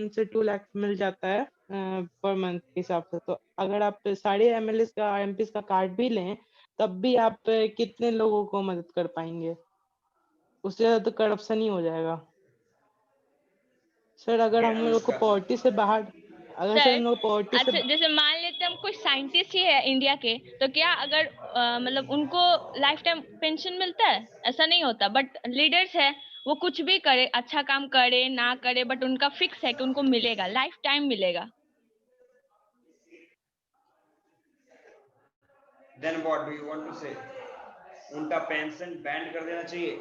से 2 लाख मिल जाता है पर मंथ के हिसाब से। तो अगर आप सारे एमएलएस का, एमपीज़ का कार्ड भी लें, तब भी आप कितने लोगों को मदद कर पाएँगे? उससे ज़्यादा तो करप्शन ही हो जाएगा। सर अगर ये हम लोग को अनुष्का, पॉवर्टी से बाहर अगर सर सर हम लोग पॉवर्टी से अच्छा, जैसे मान लेते हैं हम कुछ साइंटिस्ट ही है इंडिया के, तो क्या अगर मतलब उनको लाइफ टाइम पेंशन मिलता है? ऐसा नहीं होता। बट लीडर्स है, वो कुछ भी करे, अच्छा काम करे ना करे, बट उनका फिक्स है कि उनको मिलेगा, लाइफ टाइम मिलेगा। Then what do you want to say? उनका पेंशन बैंड कर देना चाहिए।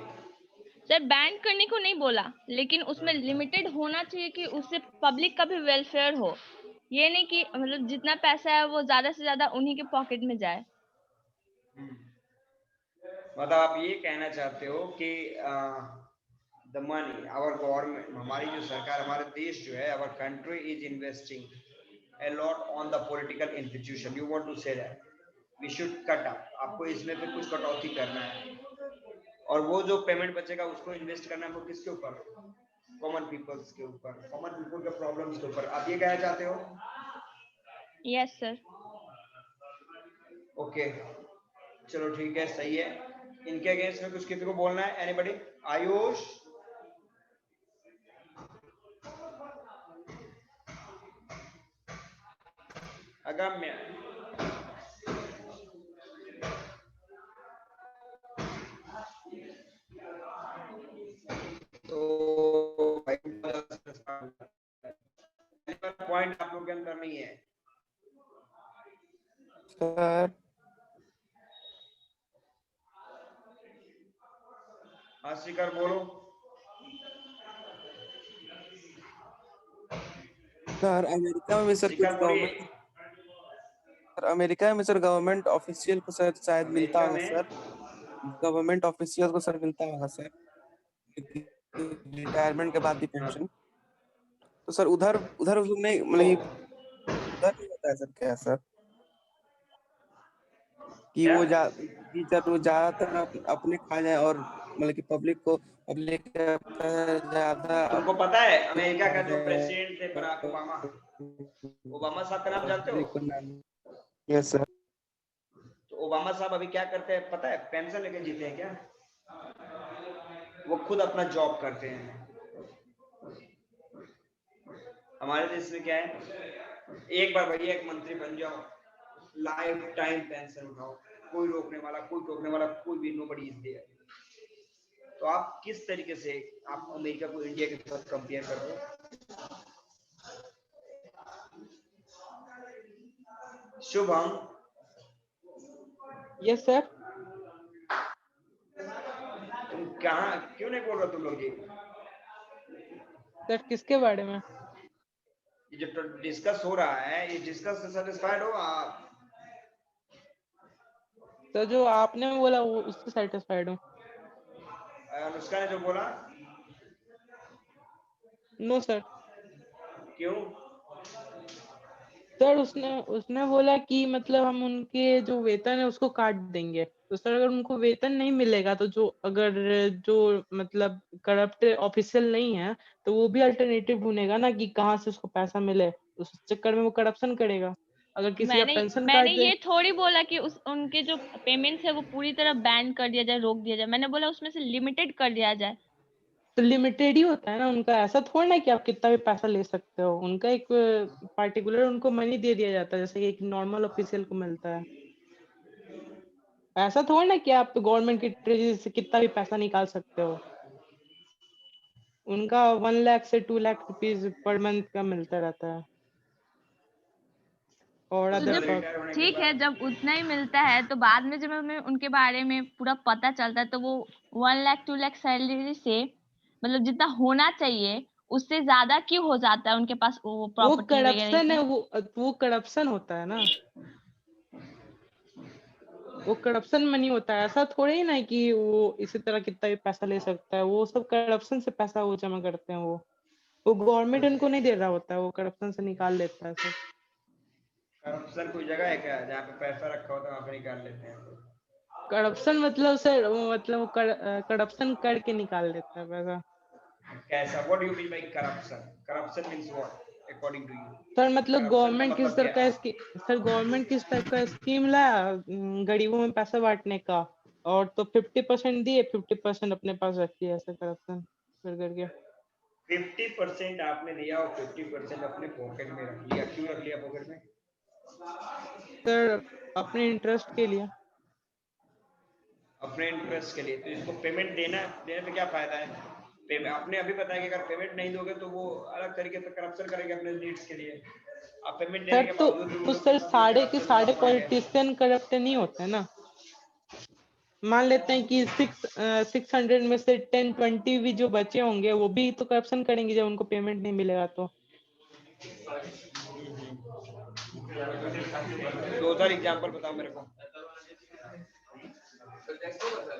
सर बैन करने को नहीं बोला, लेकिन उसमें लिमिटेड होना चाहिए कि उससे पब्लिक का भी वेलफेयर हो। ये नहीं कि मतलब जितना पैसा है वो ज्यादा से ज्यादा उन्हीं के पॉकेट में जाए। मतलब आप ये कहना चाहते हो कि द मनी आवर गवर्नमेंट, हमारी जो सरकार, हमारे देश जो है, our country is investing a lot on the political institution. You want to say that we should cut up, आपको इसमें फिर कुछ कटौती करना है, और वो जो पेमेंट बचेगा उसको इन्वेस्ट करना है वो किसके ऊपर? कॉमन पीपल्स के ऊपर, कॉमन पीपल के प्रॉब्लम्स के ऊपर। आप ये कहना चाहते हो? Yes sir. ओके, चलो ठीक है, सही है। इनके अगेंस्ट में कुछ किसी को बोलना है? एनीबॉडी? आयुष, अगम्य, तो पॉइंट आप लोग के अंदर नहीं है सर। हाँ शिखर बोलो। सर अमेरिका में भी सर कुछ शिखर बोलिए। अमेरिका में सर गवर्नमेंट ऑफिशियल को सर शायद मिलता अमेरिका होगा में सर। गवर्नमेंट ऑफिशियल को सर मिलता होगा सर रिटायरमेंट के बाद भी पेंशन। तो सर उधर उधर उस लोग नहीं, मतलब उधर नहीं होता है सर? क्या सर कि क्या? कि सर वो ज्यादातर अपने खा जाए और मतलब कि पब्लिक ज्यादा तुमको पता है अमेरिका खा का जो जाए प्रेसिडेंट थे बराक ओबामा, ओबामा साहब का नाम जानते हो? Yes sir. तो ओबामा साहब अभी क्या करते हैं पता है? पेंशन लेके जीते हैं क्या? वो खुद अपना जॉब करते हैं। हमारे देश में क्या है, एक बार भैया एक मंत्री बन जाओ, लाइफ टाइम पेंशन उठाओ, कोई रोकने वाला, कोई टोकने वाला कोई भी, नोबडी इज देयर। तो आप किस तरीके से आप अमेरिका को इंडिया के साथ कंपेयर कर रहे हो? Shubham, yes sir. तुम कहाँ क्यों नहीं बोल रहे तुम लोग? सर किसके बारे में? ये जो डिस्कस हो रहा है, ये डिस्कस से सेटिस्फाइड हो आप? सर जो आपने बोला वो उससे सैटिस्फाइड हूँ। अनुष्का ने जो बोला? No sir. क्यों? सर उसने उसने बोला कि मतलब हम उनके जो वेतन है उसको काट देंगे। तो सर अगर उनको वेतन नहीं मिलेगा तो जो मतलब करप्ट ऑफिशियल नहीं है तो वो भी अल्टरनेटिव ढूंढेगा ना कि कहाँ से उसको पैसा मिले। उस चक्कर में वो करप्शन करेगा। अगर किसी का पेंशन मैंने काट दे ये थोड़ी बोला कि उनके जो पेमेंट्स है वो पूरी तरह बैन कर दिया जाए, रोक दिया जाए। मैंने बोला उसमें से लिमिटेड कर दिया जाए। तो लिमिटेड ही होता है ना उनका। ऐसा थोड़ा ना कि आप कितना भी पैसा ले सकते हो। उनका एक पार्टिकुलर उनको मनी दे दिया जाता है जैसे कि एक नॉर्मल ऑफिशियल को मिलता है। ऐसा थोड़ा ना कि आप गवर्नमेंट की ट्रेजरी से कितना भी पैसा निकाल सकते हो। उनका 1 लाख से 2 लाख रुपीज पर मंथ का मिलता रहता है। और तो अदर जब रिटायर होने के ठीक है, बाद जब उतना ही मिलता है तो बाद में जब हमें उनके बारे में पूरा पता चलता है तो वो 1 लाख 2 लाख सैलरी से मतलब जितना होना चाहिए उससे ज्यादा क्यों हो जाता है उनके पास वो वो प्रॉपर्टी वगैरह ये करप्शन है। सब। वो करप्शन होता है ना। वो करप्शन मनी होता है। ऐसा थोड़ी ही ना कि वो इसी तरह कितना भी पैसा ले सकता है। वो सब करप्शन से पैसा वो जमा करते हैं। वो गवर्नमेंट उनको नहीं दे रहा होता है। वो करप्शन से निकाल लेता है सब। करप्शन कोई जगह है क्या जहाँ पे पैसा रखा होता है वहाँ पे निकाल लेते हैं? करप्शन मतलब सर वो मतलब करप्शन करके निकाल लेता है पैसा। कैसा? What do you mean by corruption? Corruption means what according to you? Sir मतलब करप्शन का गवर्नमेंट किस मतलब तरह क्या का है? सर गवर्नमेंट किस तरह का स्कीम लाया गरीबों में पैसा बांटने का, और तो 50% दिए 50% अपने पास रखिए, ऐसा करप्शन कर करके। 50% आपने दिया और 50% अपने पॉकेट में रख लिया। क्यों रख लिया पॉकेट में? सर अपने इंटरेस्ट के लिए। अपने इंटरेस्ट के लिए। तो इसको पेमेंट देने पे क्या फायदा है? पेमेंट आपने अभी बताया कि अगर पेमेंट नहीं दोगे तो वो अलग तरीके से करप्शन करेंगे अपने नीड्स के लिए। आप पेमेंट देने सर के बावजूद भी वो लोग सर कितना भी साढ़े के करप्शन में साढ़े आप पाएंगे। पॉलिटिशियन करप्ट नहीं होते हैं ना। मान लेते हैं कि 600 में से 10-20 भी जो बचे होंगे वो भी तो करप्शन करेंगे जब उनको पेमेंट नहीं मिलेगा तो। 2-4 एग्जांपल बताओ मेरे को।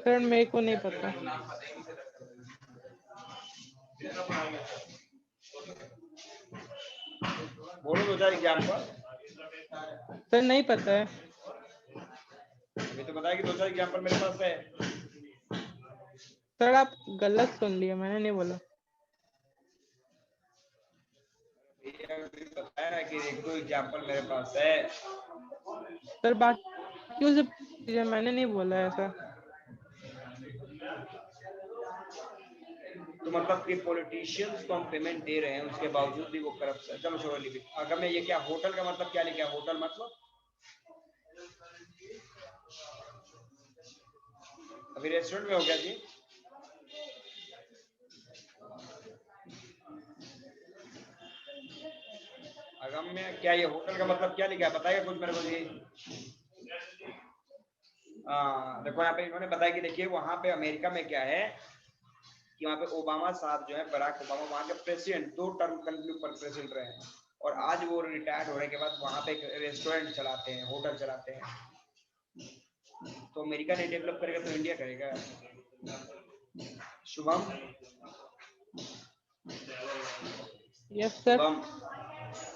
सर मेरे को नहीं पता। बोलो 2-4 एग्जांपल। सर नहीं पता है। अभी तो बताया कि 2-4 एग्जांपल मेरे पास है। सर आप गलत सुन लिए, मैंने नहीं बोला। बताया ना कि 1-2 एग्जांपल मेरे पास है। सर बाकी से मैंने नहीं बोला ऐसा। तो मतलब कि पॉलिटिशियंस को हम पेमेंट दे रहे हैं उसके बावजूद भी वो करप्शन। चलो छोड़ो लिखिए। अगर मैं ये क्या होटल का मतलब क्या लिखा है? होटल मतलब अभी रेस्टोरेंट में हो गया जी। अगम्य क्या ये होटल का मतलब क्या लिखा है? बताइए कुछ मेरे को जी। देखो यहाँ पे इन्होंने बताया कि देखिए वहां पे अमेरिका में क्या है कि वहाँ पे ओबामा साहब जो है, बराक ओबामा वहाँ के प्रेसिडेंट 2 टर्म कंटिन्यू पर प्रेसिडेंट रहे हैं, और आज वो रिटायर्ड होने के बाद वहाँ पे एक रेस्टोरेंट चलाते हैं, होटल चलाते हैं। तो अमेरिका नहीं डेवलप करेगा तो इंडिया करेगा। Shubham yes sir. शुभम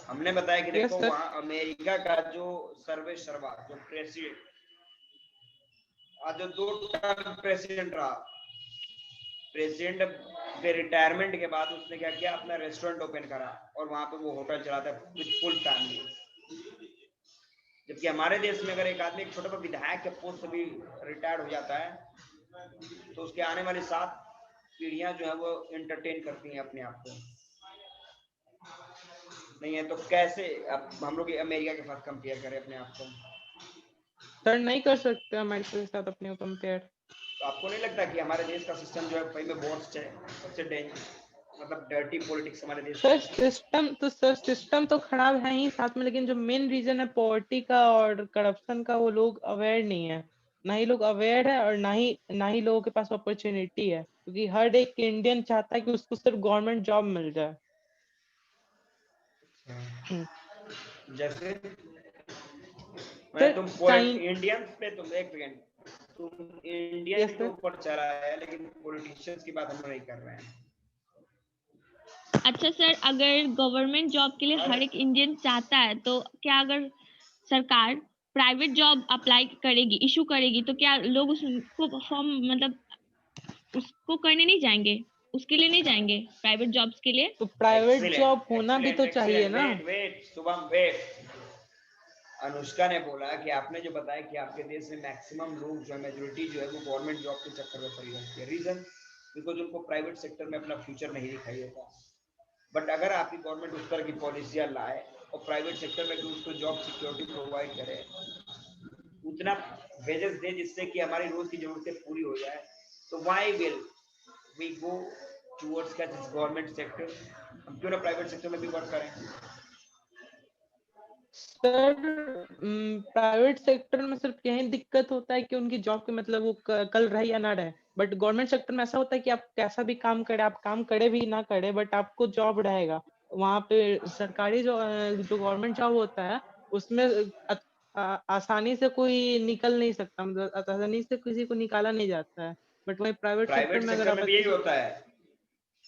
हमने बताया कि यस देखो सर। वहाँ अमेरिका का जो सर्वे सर्वा जो प्रेसिडेंट आज जो 2 टर्म प्रेसिडेंट रहा, प्रेसिडेंट के रिटायरमेंट के बाद उसने क्या किया? अपना रेस्टोरेंट ओपन करा और वहां पे वो होटल चलाता है विद फुल फैमिली। जबकि हमारे देश में अगर एक आदमी एक छोटा सा विधायक के पोस्ट से भी रिटायर्ड हो जाता है तो उसके आने वाली 7 पीढ़ियां जो है वो एंटरटेन करती हैं अपने आप को। नहीं है तो कैसे अब हम लोग अमेरिका के साथ कंपेयर करें अपने आप को? सर नहीं कर सकते अमेरिका के साथ अपने को कंपेयर। तो आपको नहीं लगता कि हमारे देश का सिस्टम जो है भाई में वर्स्ट है, सबसे डेंजर, मतलब डर्टी पॉलिटिक्स हमारे देश सर में? सिस्टम तो खराब है ही साथ में, लेकिन जो मेन रीजन है पॉवर्टी का और करप्शन का वो लोग अवेयर नहीं है। ना ही लोग अवेयर है और ना ही लोगों के पास अपॉर्चुनिटी है, क्योंकि हर एक इंडियन चाहता है कि उसको सिर्फ गवर्नमेंट जॉब मिल जाए। जैसे मैं सर तुम चाइन इंडियन पे तुम एक सेकेंड, तुम इंडियन यस के सर। ऊपर चला है लेकिन पॉलिटिशियंस की बात हम नहीं कर रहे हैं। अच्छा सर, अगर गवर्नमेंट जॉब के लिए अरे हर एक इंडियन चाहता है तो क्या अगर सरकार प्राइवेट जॉब अप्लाई करेगी, इशू करेगी, तो क्या लोग उसको फॉर्म मतलब उसको करने नहीं जाएंगे, उसके लिए नहीं जाएंगे प्राइवेट जॉब्स के लिए? तो प्राइवेट जॉब एक्सीलेंट होना भी एक्सीलेंट तो चाहिए एक्सीलेंट, ना। Wait wait Shubham wait. Anushka ने बोला कि आपने जो बताया कि आपके देश में मैक्सिमम लोग जो है, मेजोरिटी जो है वो गवर्नमेंट जॉब के चक्कर में पड़ी रहती है। रीजन बिकॉज उनको प्राइवेट सेक्टर में अपना फ्यूचर नहीं दिखाई देता। बट अगर आपकी गवर्नमेंट उस तरह की पॉलिसियां लाए और प्राइवेट सेक्टर में भी उसको जॉब सिक्योरिटी प्रोवाइड करे, उतना वेजेस दे जिससे कि हमारी रोज की जरूरतें पूरी हो जाए, तो why will we go towards का गवर्नमेंट सेक्टर? हम क्यों ना प्राइवेट सेक्टर में भी वर्क करें? सर प्राइवेट सेक्टर में सिर्फ यही दिक्कत होता है कि उनकी जॉब के मतलब वो कल रहे या ना रहे, बट गवर्नमेंट सेक्टर में ऐसा होता है कि आप कैसा भी काम करें, आप काम करे भी ना करे, बट आपको जॉब रहेगा वहां पे। सरकारी जो गवर्नमेंट जॉब होता है उसमें आसानी से कोई निकल नहीं सकता, मतलब आसानी से किसी को निकाला नहीं जाता है। बट वही प्राइवेट सेक्टर प्राइवेट में अगर सेक्टर आप में भी अच्छे यही से होता है।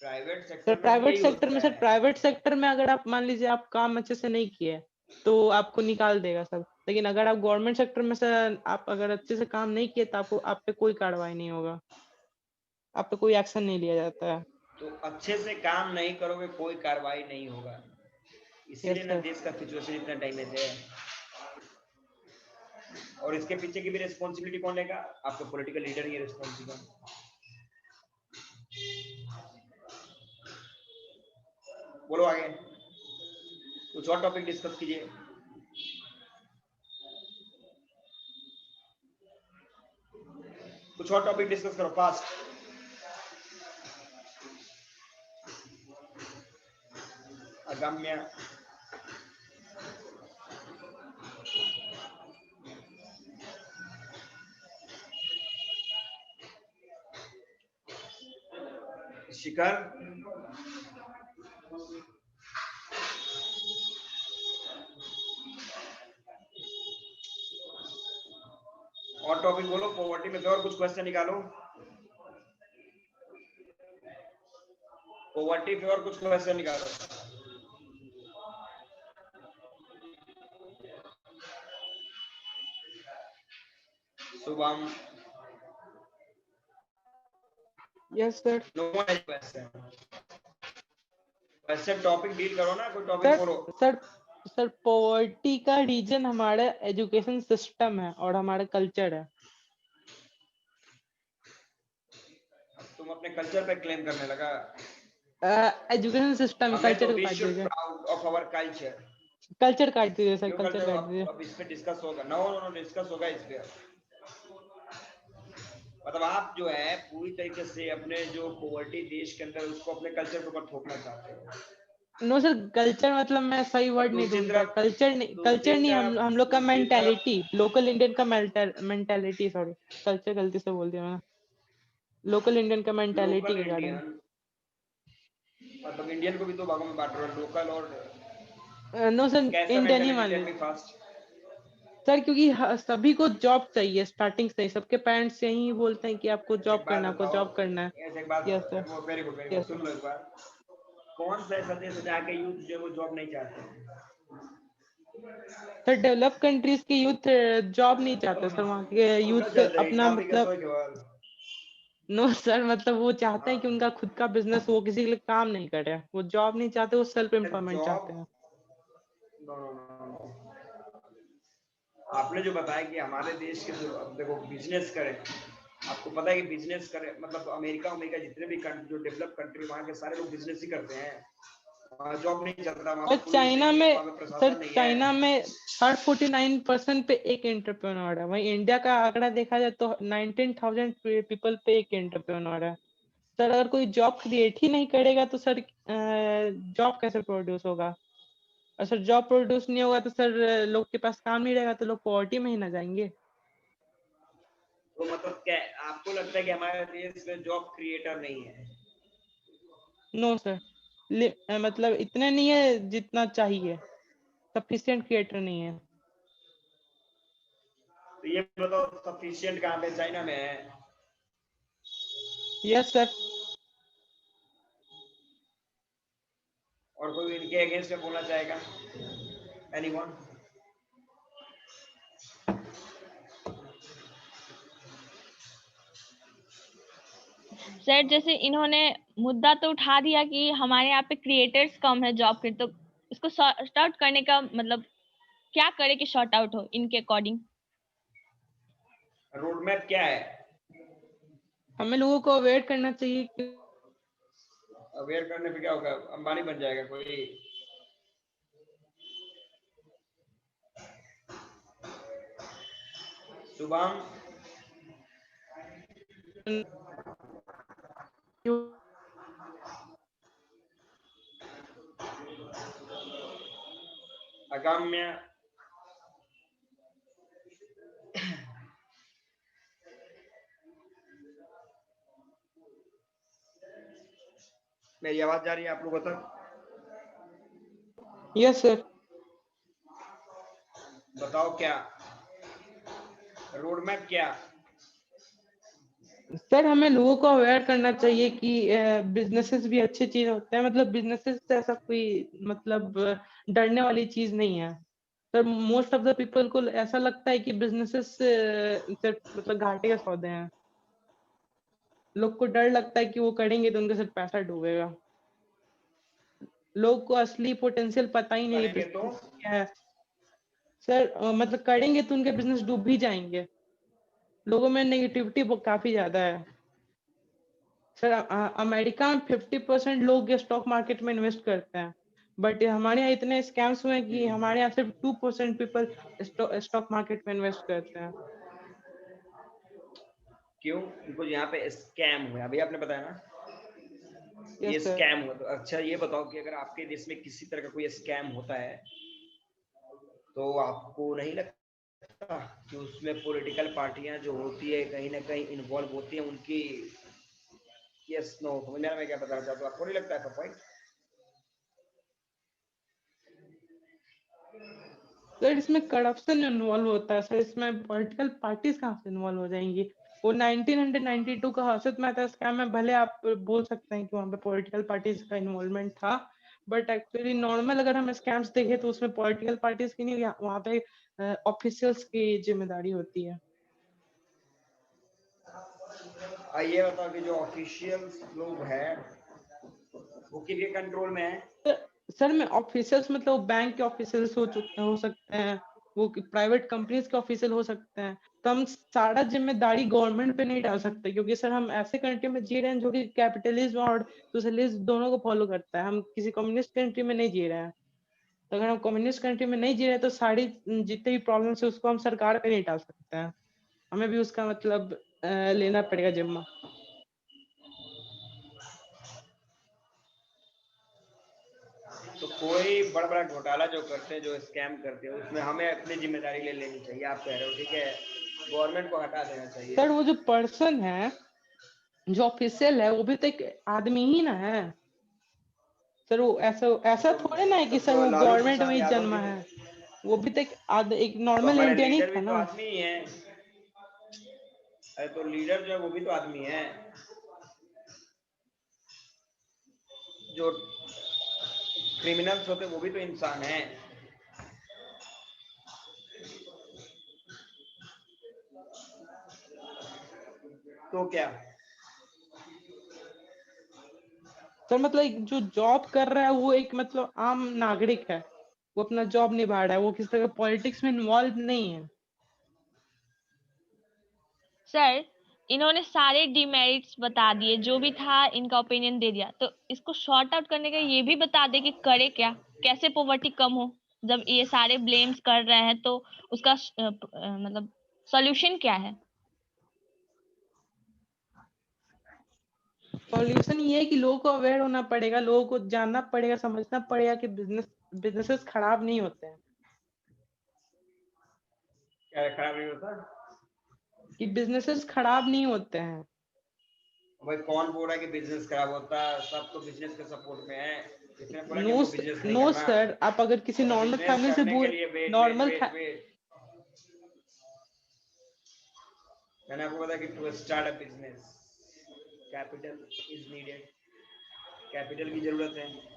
प्राइवेट सर सेक्टर में भी यही होता सर है। प्राइवेट सेक्टर में अगर आप मान लीजिए आप काम अच्छे से नहीं किए तो आपको निकाल देगा सब, लेकिन अगर आप गवर्नमेंट सेक्टर में सर आप अगर अच्छे से काम नहीं किए तो आपको आप पे कोई कार्रवाई नहीं होगा, आप पे कोई एक्शन नहीं लिया जाता है। तो अच्छे से काम नहीं करोगे कोई कार्रवाई नहीं होगा, इसीलिए Yes, ना sir. देश का सिचुएशन इतना डैमेज है। और इसके पीछे की भी रिस्पॉन्सिबिलिटी कौन लेगा? आपका पॉलिटिकल लीडर ही रिस्पॉन्सिबल। बोलो आगे, कुछ और टॉपिक डिस्कस कीजिए। कुछ और टॉपिक डिस्कस करो फास्ट। अगम्य शिखर, और टॉपिक बोलो। पॉवर्टी में और कुछ क्वेश्चन निकालो। पॉवर्टी पे और कुछ क्वेश्चन निकालो। Shubham, Yes, sir. No question. Question topic deal करो ना, कोई टॉपिक बोलो। सर पॉवर्टी का रीजन हमारा एजुकेशन सिस्टम है और हमारा कल्चर है। तुम अपने कल्चर पे क्लेम करने लगा। एजुकेशन सिस्टम, कल्चर को काट दीजिए। Proud of our culture. Culture काट दीजिए सर, कल्चर काट दीजिए। अब इस पे डिस्कस होगा। नो डिस्कस होगा इस पे। मतलब आप जो है पूरी तरीके से अपने जो पॉवर्टी देश के अंदर उसको अपने कल्चर के ऊपर थोपना चाहते हो। नो सर, कल्चर मतलब मैं सही वर्ड नहीं ढूंढता। कल्चर नहीं, हम लोग का मेंटालिटी, लोकल इंडियन का मेंटालिटी, सॉरी कल्चर गलती से बोल दिया मैंने। लोकल इंडियन का मेंटालिटी के कारण। मतलब इंडियन को भी दो भागों में बांट रहे हो, लोकल और नो सर, इंडियन ही मान लीजिए सर, क्योंकि सभी को जॉब चाहिए स्टार्टिंग से ही। सबके पेरेंट्स यही बोलते हैं कि आपको जॉब करना है, आपको जॉब करना है। Yes sir, very good. सुन लो एक बार, कौन सा ऐसा देश है जहाँ के यूथ जो वो जॉब नहीं चाहते? सर डेवलप कंट्रीज के यूथ जॉब नहीं चाहते सर। वहाँ के यूथ अपना मतलब नो सर, मतलब वो चाहते हैं कि उनका खुद का बिजनेस, वो किसी के लिए काम नहीं करे। वो जॉब नहीं चाहते, वो सेल्फ एम्प्लॉयमेंट चाहते हैं। आपने जो बताया कि हमारे देश के जो, अब देखो बिजनेस करें, आपको पता है कि बिजनेस करें मतलब अमेरिका जितने भी जो डेवलप कंट्री वहाँ के सारे लोग बिजनेस ही करते हैं। जॉब नहीं चलता वहाँ पे। चाइना में 49% पे एक एंटरप्रेन्योर है। वहीं इंडिया का आंकड़ा देखा जाए तो 19,000 पीपल पे एक एंटरप्रेन्योर है। सर अगर कोई जॉब क्रिएट ही नहीं करेगा तो सर जॉब कैसे प्रोड्यूस होगा? और सर जॉब प्रोड्यूस नहीं होगा तो सर लोग के पास काम नहीं रहेगा, तो लोग पॉवर्टी में ही ना जाएंगे। तो मतलब क्या आपको लगता है कि हमारे देश में जॉब क्रिएटर नहीं है? नो सर, मतलब इतने नहीं है जितना चाहिए। सफिशिएंट क्रिएटर नहीं है। तो ये बताओ सफिशिएंट कहाँ पे? चाइना में है? Yes sir. और कोई इनके अगेंस्ट में बोलना चाहेगा? एनीवन? सर जैसे इन्होंने मुद्दा तो उठा दिया कि हमारे यहाँ पे क्रिएटर्स कम है जॉब के, तो इसको सॉर्ट आउट करने का मतलब क्या करे कि सॉर्ट आउट हो इनके अकॉर्डिंग? रोड मैप क्या है? हमें लोगों को अवेयर करना चाहिए कि अवेयर करने पे क्या होगा? अंबानी बन जाएगा कोई? शुभम, अगम्य, मेरी आवाज जा रही है आप लोगों तक? Yes sir. बताओ क्या रोड मैप क्या? सर हमें लोगों को अवेयर करना चाहिए कि बिजनेसेस भी अच्छी चीज होते हैं। मतलब बिजनेसेस से ऐसा कोई मतलब डरने वाली चीज नहीं है। Sir most of the people को ऐसा लगता है कि बिजनेसेस सिर्फ मतलब घाटे के सौदे हैं। लोग को डर लगता है कि वो करेंगे तो उनके साथ पैसा डूबेगा। लोग को असली पोटेंशियल पता ही नहीं करेंगे तो बिजनेस क्या है। सर मतलब करेंगे तो उनके बिजनेस डूब भी जाएंगे। लोगों में नेगेटिविटी काफी ज्यादा है। सर अमेरिका में 50% लोग स्टॉक मार्केट में इन्वेस्ट करते हैं, बट हमारे यहाँ इतने स्कैम्स हुए हैं कि हमारे यहाँ सिर्फ 2% पीपल स्टॉक मार्केट में इन्वेस्ट करते हैं। क्यों? बिकॉज यहाँ पे स्कैम हुआ, अभी आपने बताया ना ये यस सर। स्कैम हुआ। तो अच्छा ये बताओ कि अगर आपके देश में किसी तरह का कोई स्कैम होता है तो आपको नहीं लगता कि उसमें पॉलिटिकल पार्टियां जो होती है कहीं ना कहीं इन्वॉल्व होती है उनकी? यस नो, समझ में आ रहा है मैं क्या बताना चाहता हूँ? आपको नहीं लगता है पॉइंट? सर इसमें करप्शन इन्वॉल्व होता है सर, इसमें पॉलिटिकल पार्टीज कहाँ से इन्वॉल्व हो जाएंगी? वो 1992 का हर्षद मेहता स्कैम में भले आप बोल सकते हैं कि वहाँ पे पॉलिटिकल पार्टीज का इन्वॉल्वमेंट था, बट एक्चुअली नॉर्मल अगर हम स्कैम्स देखें तो उसमें पॉलिटिकल पार्टीज की नहीं, वहाँ पे ऑफिशियल्स की जिम्मेदारी होती है। ये बताओ कि जो ऑफिशियल्स लोग हैं वो किसके कंट्रोल में है? सर मैं ऑफिसर्स मतलब बैंक के ऑफिसर्स हो सकते हैं, वो प्राइवेट कंपनीज के ऑफिसर हो सकते हैं। तो हम सारा जिम्मेदारी गवर्नमेंट पे नहीं डाल सकते, क्योंकि सर हम ऐसे कंट्री में जी रहे हैं जो कि कैपिटलिज्म और सोशलिज्म दोनों को फॉलो करता है। हम किसी कम्युनिस्ट कंट्री में नहीं जी रहे हैं। तो अगर हम कम्युनिस्ट कंट्री में नहीं जी रहे हैं तो सारी जितने भी प्रॉब्लम्स है उसको हम सरकार पे नहीं डाल सकते हैं। हमें भी उसका मतलब लेना पड़ेगा जिम्मा। तो कोई बड़ा बड़ा घोटाला जो करते हैं, जो स्कैम करते हैं, उसमें हमें अपनी जिम्मेदारी ले लेनी चाहिए, आप कह रहे हो? ठीक है, गवर्नमेंट को हटा देना चाहिए। सर वो जो पर्सन है, जो ऑफिशियल है, वो भी तो एक आदमी ही ना है सर। वो ऐसा ऐसा थोड़े ना है कि सर तो वो लालू गवर्नमेंट में प्रसाद ही यादव जन्मा जी है। वो भी तो एक तो नॉर्मल हमारे इंडियन ही लीडर भी था तो ना। आदमी ही है। अरे तो लीडर जो है वो भी तो आदमी है। जो क्रिमिनल्स होते हैं वो भी तो इंसान है। तो क्या? सर मतलब एक जो जॉब कर रहा है वो एक मतलब आम नागरिक है, वो अपना जॉब निभा रहा है, वो किसी तरह पॉलिटिक्स में इन्वॉल्व नहीं है। सर इन्होंने सारे डिमेरिट्स बता दिए, जो भी था इनका ओपिनियन दे दिया, तो इसको शॉर्ट आउट करने का ये भी बता दे कि करे क्या, कैसे पॉवर्टी कम हो। जब ये सारे ब्लेम्स कर रहे हैं तो उसका मतलब सॉल्यूशन क्या है? सॉल्यूशन ये है कि लोगों को अवेयर होना पड़ेगा, लोगों को जानना पड़ेगा, समझना पड़ेगा कि बिजनेसेस खराब नहीं होते हैं। क्या खराब नहीं होता? कि बिजनेसेस खराब नहीं होते हैं। भाई कौन बोल रहा है कि बिजनेस खराब होता है? सब तो बिजनेस के सपोर्ट में है। किसने बोला कि नो हमको बिजनेस नहीं नो करना? सर, आप अगर किसी अरे नॉर्मल बिजनेस फैमिली से करने के लिए wait wait normal wait wait मैंने आपको बताया कि to start a business capital is needed. Capital की जरूरत है।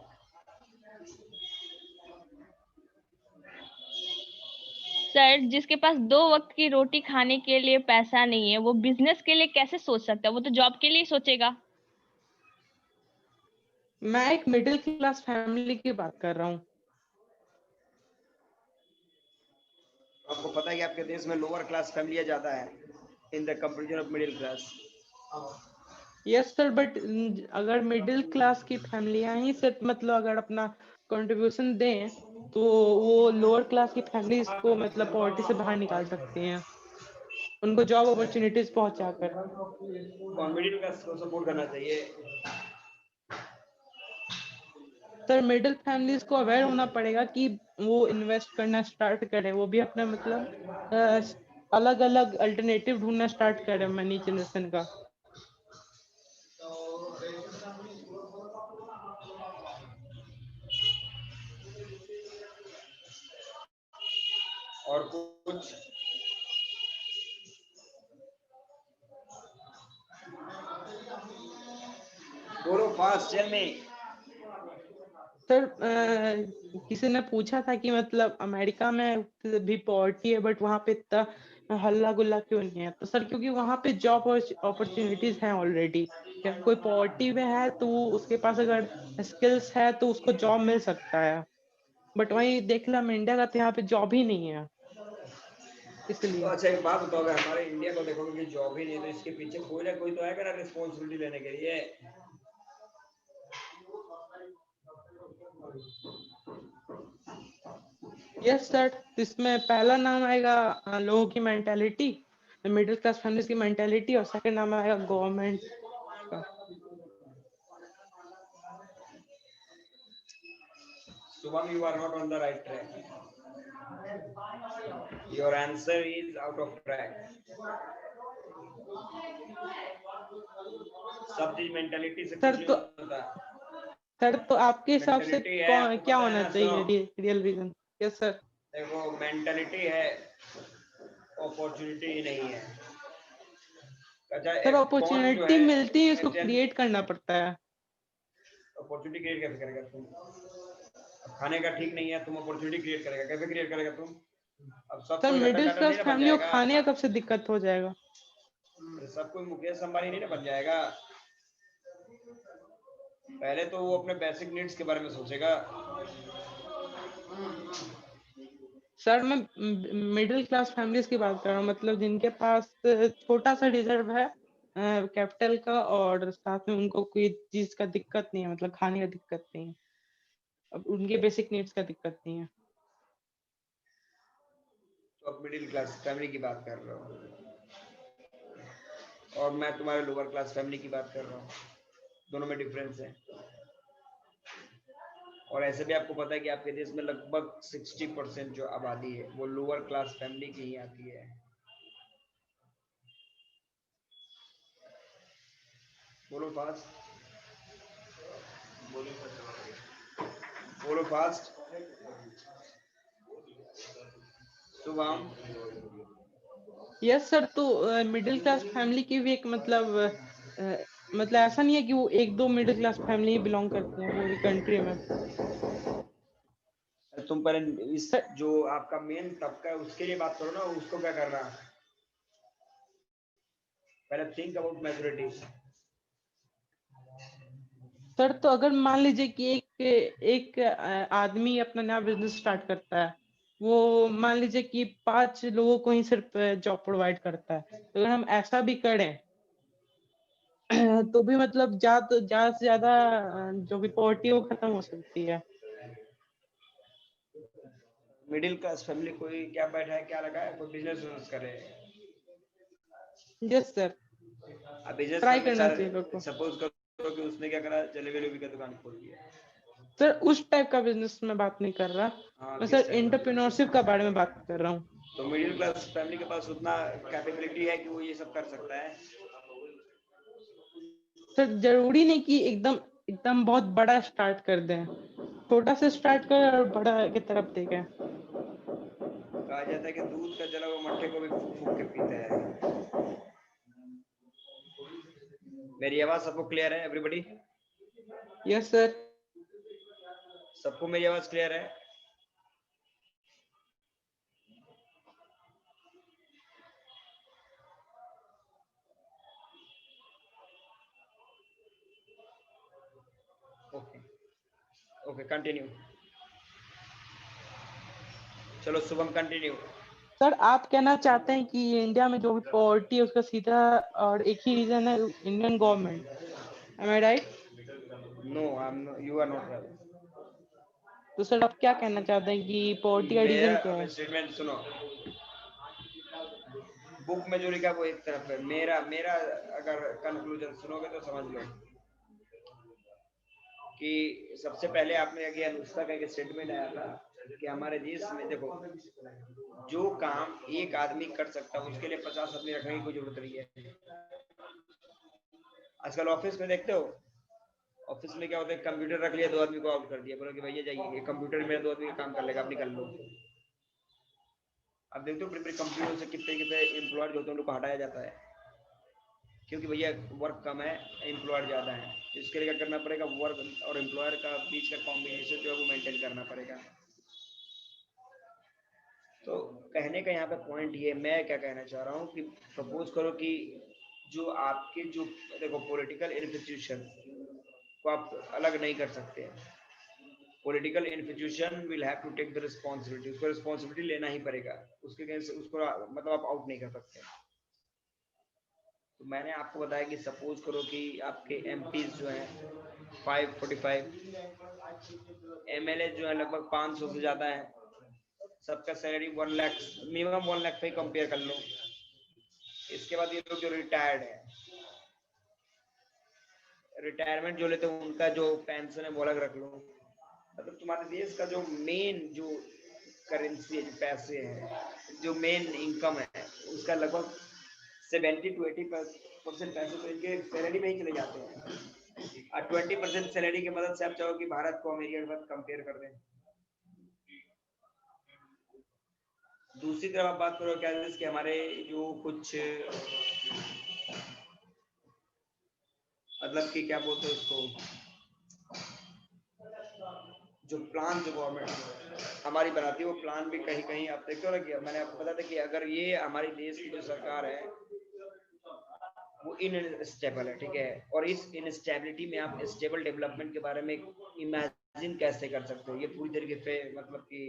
सर जिसके पास 2 वक्त की रोटी खाने के लिए पैसा नहीं है वो बिजनेस के लिए कैसे सोच सकता है? वो तो जॉब के लिए सोचेगा। मैं एक मिडिल क्लास फैमिली की बात कर रहा हूँ। आपको पता है कि आपके देश में लोअर क्लास फैमिलियां ज्यादा है in the comparison of middle class. Yes sir, but अगर मिडिल क्लास की फैमिलियां ही सिर्फ मतलब अगर अपना कंट्रीब्यूशन दें तो वो लोअर क्लास की फैमिलीज को मतलब पॉवर्टी से बाहर निकाल सकती हैं, उनको जॉब अपॉर्चुनिटीज पहुंचाकर। और मिडिल क्लास को सपोर्ट करना चाहिए। सर मिडिल फैमिलीज को अवेयर होना पड़ेगा कि वो इन्वेस्ट करना स्टार्ट करें, वो भी अपना मतलब अलग अलग अल्टरनेटिव ढूंढना स्टार्ट करें मनी जनरेशन का। और कुछ बोलो फास्ट टेल मी। सर किसी ने पूछा था कि मतलब अमेरिका में भी पॉवर्टी है बट वहाँ पे इतना हल्ला गुल्ला क्यों नहीं है? तो सर क्योंकि वहाँ पे जॉब अपॉर्चुनिटीज हैं ऑलरेडी। क्या कोई पॉवर्टी में है तो उसके पास अगर स्किल्स है तो उसको जॉब मिल सकता है। बट वही देख लो हम इंडिया का तो यहाँ पे जॉब ही नहीं है तो इसलिए। अच्छा एक बात बताओ, अगर हमारे इंडिया को देखोगे कि जॉब ही नहीं है तो इसके पीछे कोई ना कोई तो आएगा ना रिस्पॉन्सिबिलिटी लेने के लिए। यस सर, इसमें पहला नाम आएगा लोगों की मेंटालिटी, मिडिल क्लास फैमिलीज की मेंटालिटी, और सेकंड नाम आएगा गवर्नमेंट का। Subham, you are not on the right track. Your answer is out of track. सब चीज मेंटालिटी से सर कुछ नहीं तो होता। सर तो आपके हिसाब से मेंटालिटी है, आपको क्या पता है होना ना चाहिए सब। Real reason? Yes sir. देखो मेंटालिटी है, अपॉर्चुनिटी ही नहीं है। अच्छा सर एक कौन जो अपॉर्चुनिटी है मिलती है, इसको क्रिएट करना पड़ता है। अपॉर्चुनिटी क्रिएट कैसे करेगा तुम? अब खाने का ठीक नहीं है, तुम अपॉर्चुनिटी क्रिएट करेगा, कैसे क्रिएट करेगा तुम? अब सब सर कोई रतन मिडिल टाटा नहीं क्लास ना बन फैमिली को जाएगा, खाने का कब से दिक्कत हो जाएगा? सब कोई मुकेश अंबानी नहीं ना बन जाएगा। पहले तो वो अपने बेसिक नीड्स के बारे में सोचेगा। सर मैं मिडिल क्लास फैमिलीज की बात कर रहा हूँ, मतलब जिनके पास छोटा सा रिजर्व है कैपिटल का, और साथ में उनको कोई चीज का दिक्कत नहीं है, मतलब खाने का दिक्कत नहीं है, अब उनके बेसिक नीड्स का दिक्कत नहीं है। तो अब मिडिल क्लास फैमिली की बात कर रहा हूँ और मैं तुम्हारे लोअर क्लास फैमिली की बात कर रहा हूँ, दोनों में डिफरेंस है। और ऐसे भी आपको पता है कि आपके देश में लगभग 60% जो आबादी है वो लोअर क्लास फैमिली की ही आती है। बोलो फास्ट, बोलो फास्ट। शुभम, यस सर, तो मिडिल क्लास फैमिली की भी एक मतलब ऐसा नहीं है कि वो एक दो मिडिल क्लास फैमिली ही बिलोंग करती हैं पूरी कंट्री में। तुम पहले इस सर जो आपका मेन तबका है उसके लिए बात करो ना, उसको क्या करना, पहले थिंक अबाउट मेजोरिटी। सर तो अगर मान लीजिए कि एक एक आदमी अपना नया बिजनेस स्टार्ट करता है, वो मान लीजिए कि 5 लोगों को ही सिर्फ जॉब प्रोवाइड करता है, तो अगर हम ऐसा भी करें तो भी मतलब ज्यादा से ज्यादा जो भी पॉवर्टी है वो खत्म हो सकती है। मिडिल क्लास फैमिली कोई क्या बैठा है, क्या लगा है, कोई बिजनेस करे। यस सर, अब बिजनेस ट्राई में करना बेचारे, चाहिए लोग को। सपोज करो कि उसने क्या करा, जलेबी वलेबी का दुकान खोल दिया। सर उस टाइप का बिजनेस मैं बात नहीं कर रहा, हाँ मैं किस सर टाइप का बिजनेस? एंटरप्रेन्योरशिप का बारे में बात कर रहा हूँ। तो मिडिल क्लास फैमिली के पास उतना कैपेबिलिटी है कि वो ये सब कर सकता है? सर जरूरी नहीं कि एकदम एकदम बहुत बड़ा स्टार्ट कर दें, छोटा से स्टार्ट कर और बड़ा की तरफ देखें। कहा जाता है कि दूध का जला हुआ मट्ठे को भी फूक फूक के पीते हैं। मेरी आवाज सबको क्लियर है एवरीबॉडी? Yes sir. सबको मेरी आवाज क्लियर है? Okay okay continue. चलो शुभम कंटिन्यू। सर आप कहना चाहते हैं कि इंडिया में जो भी पॉवर्टी है उसका सीधा और एक ही रीजन है Indian government, am I right? No I am, you are not right. तो सर आप क्या कहना चाहते हैं कि पॉवर्टी का मेरा रीजन क्या अब है? स्टेटमेंट सुनो, बुक में जो लिखा वो एक तरफ है, मेरा मेरा अगर कंक्लूजन सुनोगे तो समझ लो कि सबसे पहले आपने अभी अनुष्का का एक स्टेटमेंट आया था कि हमारे देश में देखो जो काम एक आदमी कर सकता है उसके लिए 50 आदमी रखने की कोई जरूरत नहीं है। आजकल ऑफिस में देखते हो, ऑफिस में क्या होता है, कंप्यूटर रख लिया, 2 आदमी को आउट कर दिया, बोलो कि भैया जाइए, ये कंप्यूटर मेरे 2 आदमी का काम कर लेगा, आप निकल लो। अब देखते हो बड़े बड़े कंपनियों से कितने कितने एम्प्लॉयज होते हैं, उनको हटाया जाता है क्योंकि भैया वर्क कम है, एम्प्लॉयड ज्यादा है। इसके लिए क्या करना पड़ेगा, वर्क और एम्प्लॉयर का बीच का कॉम्बिनेशन जो है वो मेंटेन करना पड़ेगा। तो कहने का यहाँ पे पॉइंट ये, मैं क्या कहना चाह रहा हूँ कि सपोज करो कि जो आपके जो देखो पॉलिटिकल इंस्टीट्यूशन को आप अलग नहीं कर सकते हैं। Political institution will have to take the responsibility, उसको रिस्पॉन्सिबिलिटी लेना ही पड़ेगा, उसके अगेंस्ट उसको मतलब आप आउट नहीं कर सकते। तो मैंने आपको बताया कि सपोज करो कि आपके एमपीज जो हैं 545, एमएलए जो है लगभग 500 से ज़्यादा है, सबका सैलरी 1 लाख मिनिमम 1 लाख पे कंपेयर कर लो। इसके बाद ये लोग जो रिटायर्ड है, रिटायरमेंट जो लेते हैं उनका जो पेंशन है वो अलग रख लो। मतलब तुम्हारे देश का जो मेन जो करेंसी है, जो पैसे हैं, जो मेन इनकम है, उसका लगभग 70 to 80% पैसे तो इनके सैलरी में ही चले जाते हैं। और 20% सैलरी की मदद से आप चाहो कि भारत को अमेरिका के साथ कंपेयर कर दें। दूसरी तरफ आप बात करो क्या कि हमारे जो कुछ मतलब कि क्या बोलते हैं उसको, जो प्लान जो गवर्नमेंट हमारी बनाती है वो प्लान भी कहीं कहीं आप देखते हो ना कि मैंने आपको बताया था कि अगर ये हमारी देश की जो सरकार है वो इनस्टेबल है, ठीक है, और इस इनस्टेबिलिटी में आप स्टेबल डेवलपमेंट के बारे में इमेजिन कैसे कर सकते हो, ये पूरी तरीके से मतलब कि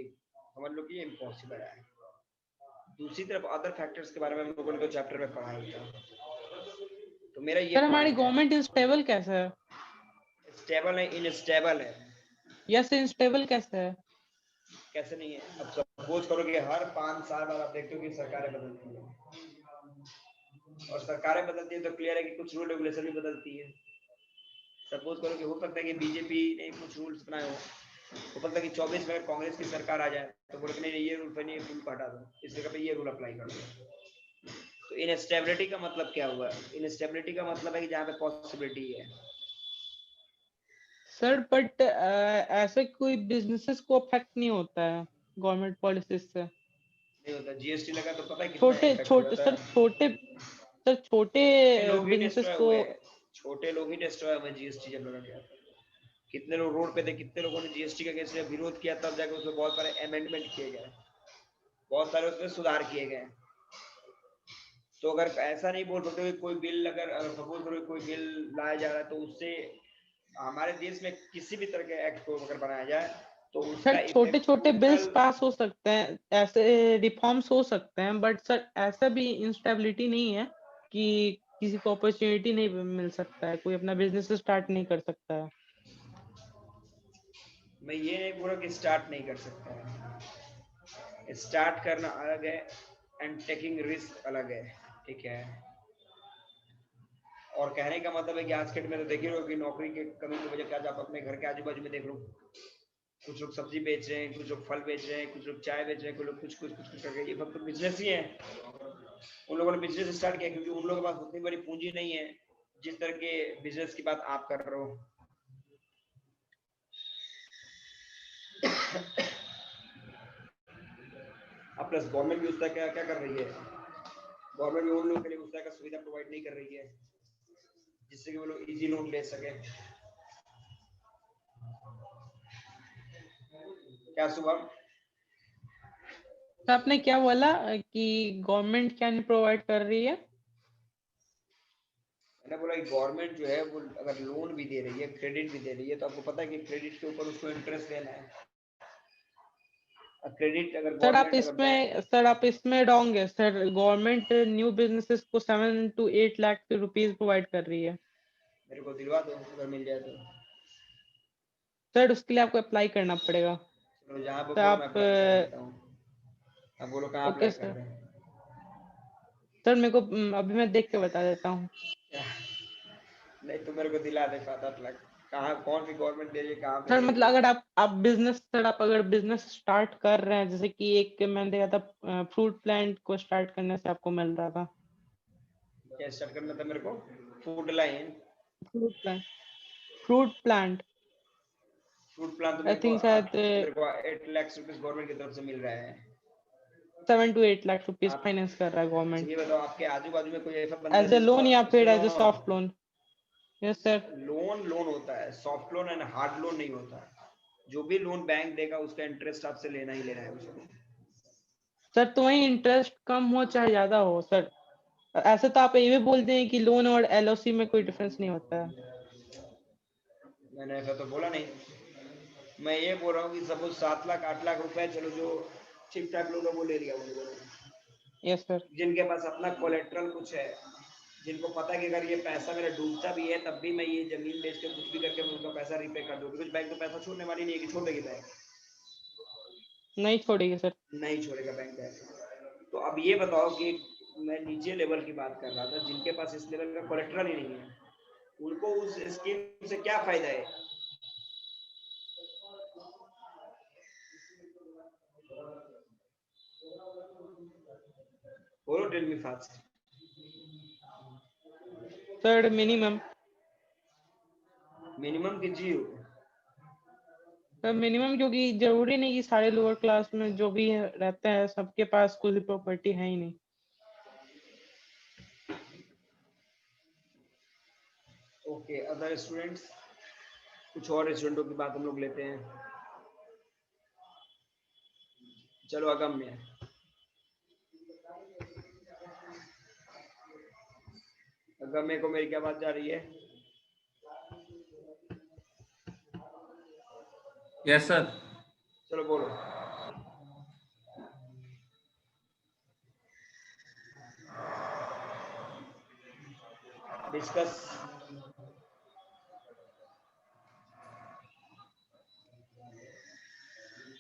समझ लो कि ये इम्पॉसिबल है। दूसरी तरफ अदर फैक्टर्स के बारे में हम लोगों ने तो चैप्टर में पढ़ा ही था। तो मेरा ये सर हमारी पॉइंट है, गवर्नमेंट इंस्टेबल कैसे है? स्टेबल है, इनस्टेबल है। यस, इंस्टेबल कैसे है? कैसे नहीं है? अब सपोज करो कि हर 5 साल बाद आप देखते हो कि सरकारें बदलती हैं, और सरकारें बदलती है तो क्लियर है कि कुछ रूल रेगुलेशन भी बदलती है। सपोज करो कि हो सकता है कि बीजेपी ने कुछ रूल्स बनाए हो सकता है कि 24 में अगर कांग्रेस की सरकार आ जाए तो बोले नहीं ये रूल नहीं, रूल को हटा दो, इस जगह पे ये रूल अप्लाई कर दो। तो इनस्टेबिलिटी का मतलब क्या हुआ? इनस्टेबिलिटी का मतलब है कि जहाँ पे पॉसिबिलिटी है। सर बट ऐसे कोई बिजनेसेस को अफेक्ट नहीं होता है गवर्नमेंट पॉलिसीज से? नहीं होता। जीएसटी लगा तो पता है कितना छोटे इफेक्ट हुआ छोटे था। छोटे लोग ही बिजनेसेस डिस्ट्रॉय को। हुए, छोटे लोग ही डिस्ट्रॉय हुए जीएसटी जब लगा गया। कितने लोग रोड पे थे, कितने लोगों ने जीएसटी का अगेंस्ट विरोध किया, तब जाकर उसमें बहुत सारे अमेंडमेंट किए गए, बहुत सारे उसमें सुधार किए गए। तो अगर ऐसा नहीं बोल सकते कोई बिल अगर सपोज करो कोई बिल लाया जा रहा है तो उससे हमारे देश में किसी भी तरह के एक्ट को अगर बनाया जाए तो उसका सर छोटे इफेक्ट छोटे बिल्स टोटल। पास हो सकते हैं, ऐसे रिफॉर्म्स हो सकते हैं, बट सर ऐसा भी इंस्टेबिलिटी नहीं है कि किसी को अपॉर्चुनिटी नहीं मिल सकता है, कोई अपना बिजनेस स्टार्ट नहीं कर सकता है। मैं ये नहीं बोल रहा कि स्टार्ट नहीं कर सकता है, स्टार्ट करना अलग है एंड टेकिंग रिस्क अलग है, ठीक है। और कहने का मतलब है कि आज के डेट में तो देख ही रहो कि नौकरी की कमी की वजह से आप अपने घर के आजू बाजू में देख लो, कुछ लोग सब्जी बेच रहे हैं, कुछ लोग फल बेच रहे हैं, कुछ लोग चाय बेच रहे हैं, कुछ लोग कुछ करके, ये सब तो बिजनेस ही है। उन लोगों ने बिजनेस स्टार्ट किया क्योंकि उन लोगों के पास उतनी बड़ी पूंजी नहीं है जिस तरह के बिजनेस की बात आप कर रहे हो। अब प्लस गवर्नमेंट भी उसका क्या क्या कर रही है, गवर्नमेंट भी उन लोगों के लिए उस तरह का सुविधा प्रोवाइड नहीं कर रही है जिससे कि वो लोग इजी लोन ले सके। क्या सुबह आपने क्या बोला कि गवर्नमेंट क्या नहीं प्रोवाइड कर रही है? मैंने बोला कि गवर्नमेंट जो है वो अगर लोन भी दे रही है, क्रेडिट भी दे रही है, तो आपको पता है कि क्रेडिट के ऊपर उसको इंटरेस्ट देना है। क्रेडिट अगर सर आप इसमें रॉन्ग है सर। गवर्नमेंट न्यू बिजनेसेस को 7 to 8 लाख रुपीस प्रोवाइड कर रही है। मेरे को दिलवा दो अगर मिल जाए तो। सर उसके लिए आपको अप्लाई करना पड़ेगा। चलो जहाँ पे तो बोलो मैं आप अप्लाई कर देता हूँ। अब बोलो कहाँ ओके अप्लाई कर सर। रहे हैं? सर मेरे को अभी मैं देख के बता देता हूँ। नहीं तो मेरे को दिला दे 7-8 लाख। कहाँ कौन सी गवर्नमेंट दे रही है, कहाँ पे सर दे मतलब रही है? अगर आप अगर बिजनेस स्टार्ट कर रहे हैं, जैसे कि एक मैंने देखा था फ्रूट प्लांट को स्टार्ट करने से आपको मिल रहा था। क्या स्टार्ट करना था मेरे को? Food line, fruit plant fruit plant fruit plant तो आई थिंक शायद 8 लाख रुपीस गवर्नमेंट की तरफ से मिल रहा है। 7 to 8 लाख रुपीस आप फाइनेंस कर रहा है अच्छा गवर्नमेंट ये बताओ आपके आजू बाजू में कोई ऐसा बंदा है एज ए जिसको लोन या फिर सुनो, as a soft loan. Yes sir. Loan होता है, soft loan and hard loan नहीं होता है। जो भी लोन बैंक देगा उसका इंटरेस्ट आपसे लेना ही लेना है उसको। सर तो वही इंटरेस्ट कम हो चाहे ज्यादा हो सर, ऐसे तो आप ये भी बोलते हैं कि लोन और एलओसी में कोई डिफरेंस नहीं होता है। मैंने ऐसा तो बोला नहीं, मैं ये बोल रहा हूँ कि सपोज 7 लाख 8 लाख रुपए, चलो जो ठीक ठाक लोग हैं वो ले लिया उन्होंने, यस सर। जिनके पास अपना कोलेट्रल कुछ है, जिनको पता है कि अगर ये पैसा मेरा डूबता भी है तब भी मैं ये जमीन बेच के कुछ भी करके मैं उनका पैसा रिपे कर दूँ, कुछ बैंक तो पैसा छोड़ने वाली नहीं है कि छोड़ देगी बैंक, नहीं छोड़ेगी सर। नहीं छोड़ेगा बैंक पैसा। तो अब ये बताओ कि मैं नीचे लेवल की बात कर रहा था, जिनके पास इस लेवल का कोलेट्रल ही नहीं है, उनको उस स्कीम से क्या फायदा है? बोलो, tell me fast. Sir minimum कीजिए। सर मिनिमम, क्योंकि जरूरी नहीं कि सारे लोअर क्लास में जो भी रहते हैं सबके पास कोई प्रॉपर्टी है ही नहीं। ओके, अदर स्टूडेंट्स, कुछ और स्टूडेंटों की बात हम लोग लेते हैं। चलो अगम्य, अगम्य को मेरी क्या बात जा रही है? Yes sir. चलो बोलो। डिस्कस।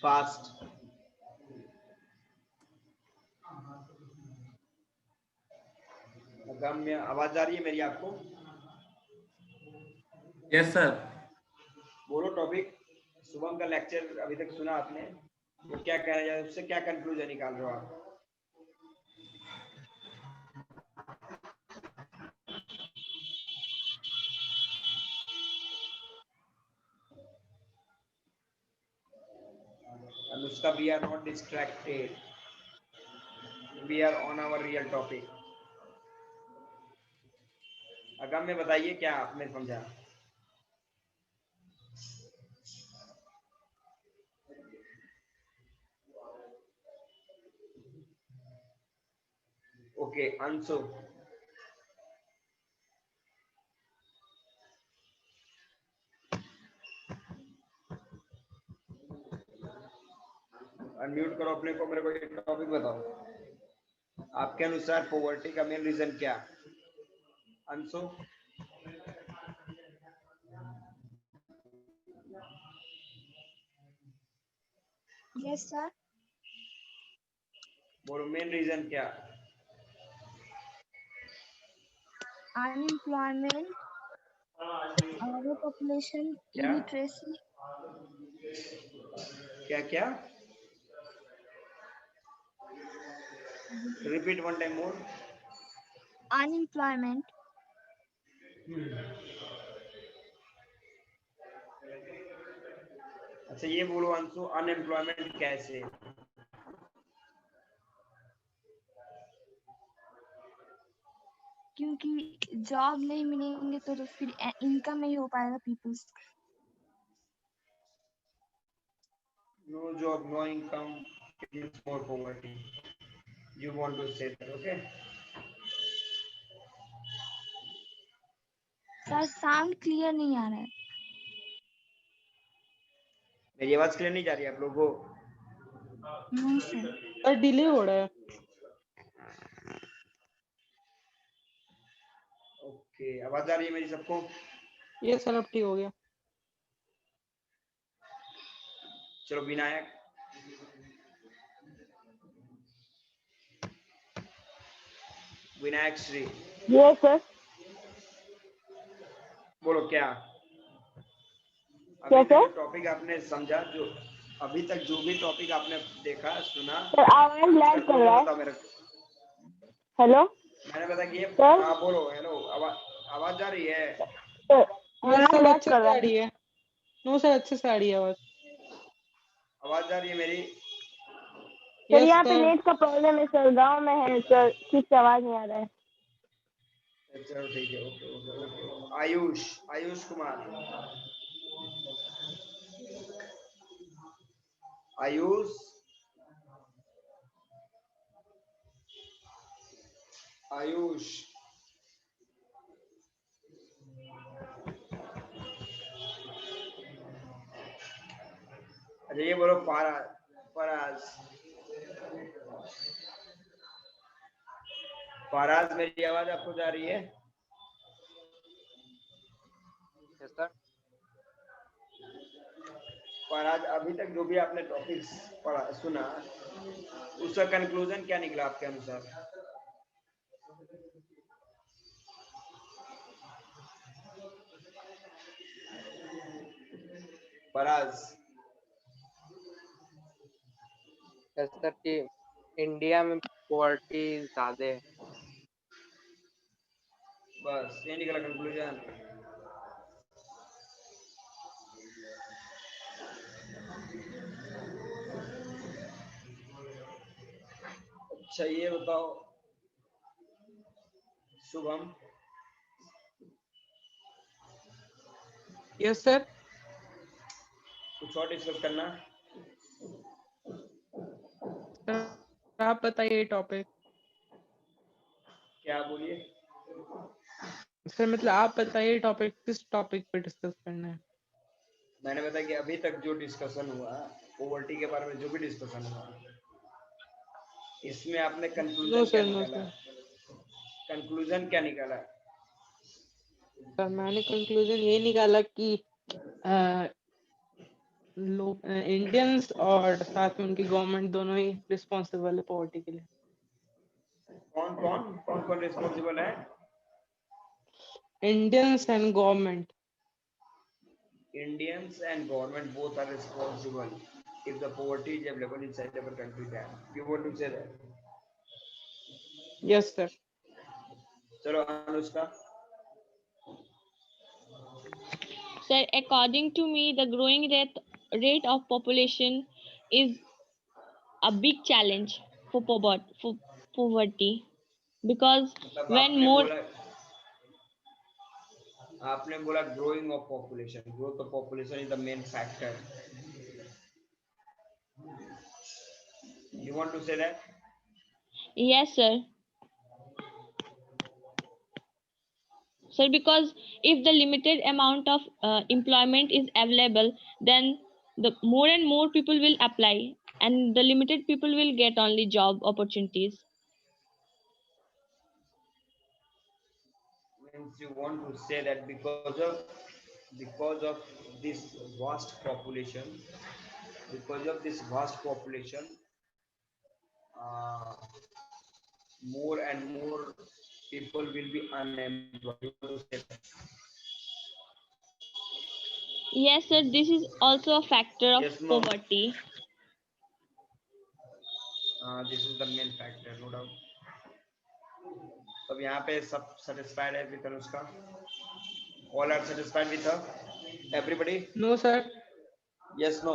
फास्ट। अगम्य, आवाज आ रही है मेरी आपको? Yes sir. बोलो टॉपिक। शुभम का लेक्चर अभी तक सुना आपने, वो क्या कह रहा है, उससे क्या कंक्लूजन निकाल रहे हो आप? Anushka, we are not distracted, we are on our real topic. अगम्य बताइए क्या आपने समझा? ओके, अंशु। अनम्यूट करो अपने को, मेरे को एक टॉपिक बताओ, आपके अनुसार पॉवर्टी का मेन रीजन क्या? अंशु। Yes sir. बोलो मेन रीजन क्या? अनएम्प्लॉयमेंट, ओवर पॉपुलेशन, क्या इलिटरेसी। क्या क्या? Repeat one time more. Unemployment, अच्छा ये बोलो अंशु, अनएम्प्लॉयमेंट कैसे? क्योंकि जॉब नहीं मिलेंगे तो फिर इनकम नहीं हो पाएगा peoples. No job, no income, means more poverty. You want to say that, okay? Sir sound clear नहीं आ रहा है। मेरी आवाज क्लियर नहीं जा रही है आप लोगों को? No sir. सर डिले हो रहा है। ओके, आवाज आ रही है मेरी सबको? ये सर अब ठीक हो गया। चलो विनायक। विनायक श्री। Yes sir. बोलो क्या? क्या अभी सर? तक टॉपिक आपने समझा, जो अभी तक जो भी टॉपिक आपने देखा सुना, सर आवाज लैग कर रहा है। बताओ मेरे को। हेलो मैंने बताया कि ये सर? हाँ बोलो। हेलो, आवाज आ रही है? सर हाँ सर आवाज लैग अच्छे कर से रहा आ है। रही है। नो सर अच्छे से आ रही है आवाज। आवाज आ रही है मेरी? सर यस यहाँ पे सर। नेट का प्रॉब्लम है सर, गांव में है सर, ठीक से आवाज नहीं आ रहा है। चलो ठीक है, okay okay okay. Ayush Kumar, Ayush Ayush अरे ये बोलो फराज फराज, मेरी आवाज आपको जा रही है? Yes sir. फराज, अभी तक जो भी आपने टॉपिक्स पढ़ा सुना, उसका कंक्लूजन क्या निकला आपके अनुसार? फराज, यस सर कि इंडिया में पॉवर्टी ज्यादा है। बस ये निकला कंक्लूजन। अच्छा ये बताओ शुभम। Yes sir. कुछ और डिस्कस करना? आप बताइए टॉपिक। क्या बोलिए? सर मतलब आप बताइए टॉपिक, किस टॉपिक पे डिस्कस करना है? मैंने बताया कि अभी तक जो डिस्कशन हुआ, पॉवर्टी के बारे में जो भी डिस्कशन हुआ, इसमें आपने नो कंक्लूजन क्या सर, नो निकाला? सर। कंक्लूजन क्या निकाला? सर मैंने कंक्लूजन ये निकाला कि लोग इंडियंस और साथ में उनकी गवर्नमेंट दोनों ही रिस्पॉन्सिबल है पॉवर्टी के लिए। कौन रिस्पॉन्सिबल है? Indians and government. Indians and government both are responsible if the poverty is available inside our country. Then you want to say that? Yes sir. चलो Anushka. Sir, according to me, the growing rate of population is a big challenge for poverty because मतलब when more आपने बोला growing of population. Growth of population is the main factor. You want to say that? yes sir. Sir, because if the limited amount of employment is available, then the more and more people will apply, and the limited people will get only job opportunities. Means you want to say that because of this vast population, more and more people will be unemployed. You want to say that? Yes sir, this is also a factor of Yes, no. poverty. This is the main factor, no doubt. अब यहाँ पे सब satisfied है with Anushka? All are satisfied with her? Everybody? No sir. Yes, no.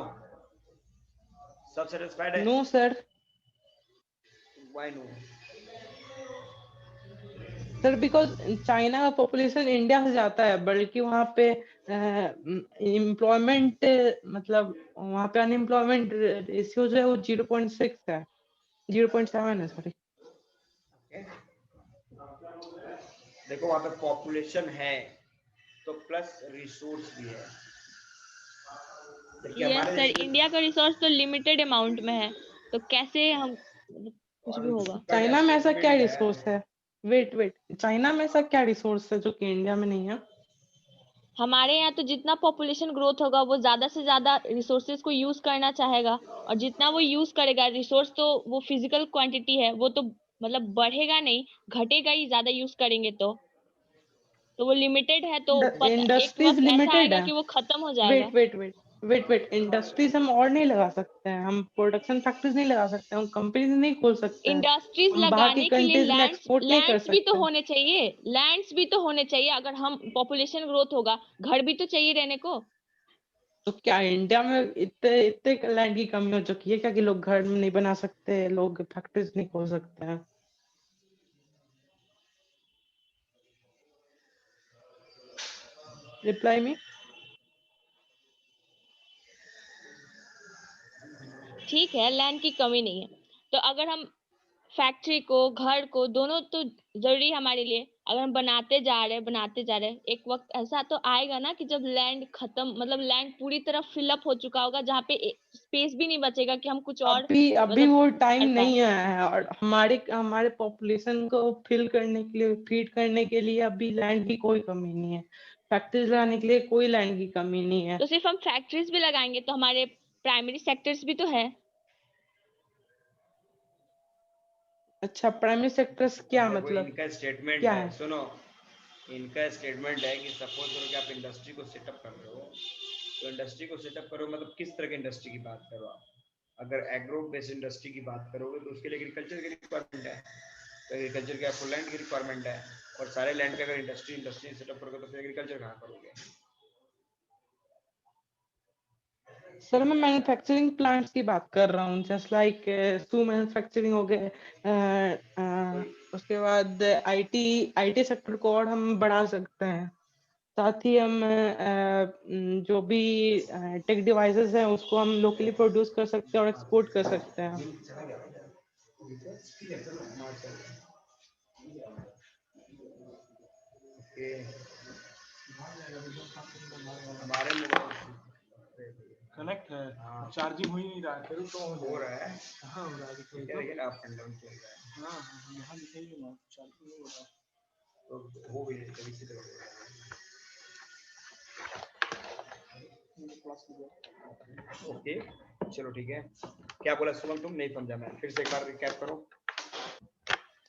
सब satisfied है? No sir. Why no? Sir because China का population India से ज्यादा है, बल्कि वहाँ पे एम्प्लॉयमेंट मतलब वहाँ पे अनएम्प्लॉयमेंट रेशियो जो है वो 0.6 है, 0.7 है सॉरी। देखो वहाँ पे पॉपुलेशन है तो प्लस रिसोर्स भी है। यस सर, इंडिया का रिसोर्स तो लिमिटेड अमाउंट में है, तो कैसे हम कुछ भी होगा। चाइना में ऐसा क्या रिसोर्स है? वेट चाइना में ऐसा क्या रिसोर्स है जो कि इंडिया में नहीं है? हमारे यहाँ तो जितना पॉपुलेशन ग्रोथ होगा वो ज्यादा से ज्यादा रिसोर्सेज को यूज करना चाहेगा, और जितना वो यूज करेगा रिसोर्स, तो वो फिजिकल क्वांटिटी है, वो तो मतलब बढ़ेगा नहीं, घटेगा ही ज्यादा यूज करेंगे तो वो लिमिटेड है, तो एक वक्त ऐसा आएगा कि वो खत्म हो जाएगा। वेट इंडस्ट्रीज हम और नहीं लगा सकते हैं, हम प्रोडक्शन फैक्ट्रीज नहीं लगा सकते, हम कंपनीज नहीं खोल सकते हैं, इंडस्ट्रीज हम बाहर की लगाने के लिए कंट्रीज में एक्सपोर्ट नहीं कर लैंड्स भी तो सकते। होने चाहिए, लैंड्स भी तो होने चाहिए। अगर हम पॉपुलेशन ग्रोथ होगा, घर भी तो चाहिए रहने को। तो क्या इंडिया में इतने लैंड की कमी हो चुकी है क्या कि लोग घर नहीं बना सकते, लोग फैक्ट्रीज नहीं खोल सकते हैं? Reply me. ठीक है, लैंड की कमी नहीं है, तो अगर हम फैक्ट्री को, घर को, दोनों तो जरूरी है हमारे लिए। अगर हम बनाते जा रहे हैं, एक वक्त ऐसा तो आएगा ना कि जब लैंड खत्म, मतलब लैंड पूरी तरह फिलअप हो चुका होगा, जहाँ पे स्पेस भी नहीं बचेगा कि हम कुछ और अभी मतलब वो टाइम कर पाए। नहीं आया है, और हमारे पॉपुलेशन को फीड करने के लिए अभी लैंड की कोई कमी नहीं है। फैक्ट्रीज लगाने के लिए कोई लैंड की कमी नहीं है। तो सिर्फ हम फैक्ट्रीज भी लगाएंगे तो हमारे प्राइमरी सेक्टर्स भी तो है। अच्छा, प्राइमरी सेक्टर्स क्या देखो, मतलब इनका स्टेटमेंट क्या है, है? सुनो, इनका स्टेटमेंट है कि सपोज करो कि आप इंडस्ट्री को सेटअप कर रहे हो, तो इंडस्ट्री को सेटअप करो मतलब किस तरह की इंडस्ट्री की बात करो आप। अगर एग्रो बेस्ड इंडस्ट्री की बात करोगे तो उसके लिए एग्रीकल्चर की रिक्वायरमेंट है, तो एग्रीकल्चर के आपको लैंड की रिक्वायरमेंट है, और सारे लैंड पे अगर इंडस्ट्री सेटअप करोगे तो फिर एग्रीकल्चर कहाँ करोगे? सर, मैं मैन्युफैक्चरिंग प्लांट्स की बात कर रहा हूँ, जस्ट लाइक शू मैन्युफैक्चरिंग हो गए। उसके बाद आईटी सेक्टर को और हम बढ़ा सकते हैं। साथ ही हम जो भी टेक डिवाइसेस हैं उसको हम लोकली प्रोड्यूस कर सकते हैं और एक्सपोर्ट कर सकते हैं। ओके, हमारे मोबाइल कनेक्ट है, हाँ चार्जिंग हो ही नहीं रहा है, करूँ तो हो रहा है, हाँ हो रहा है, ठीक है, लेकिन अप एंड डाउन चल रहा है, हाँ यहाँ दिखाइए ना, चार्जिंग नहीं हो रहा है। तो वो भी कभी से तरह ओके, चलो ठीक है। क्या बोला सुमन, तुम नहीं समझा, मैं फिर से एक बार रिकैप करो।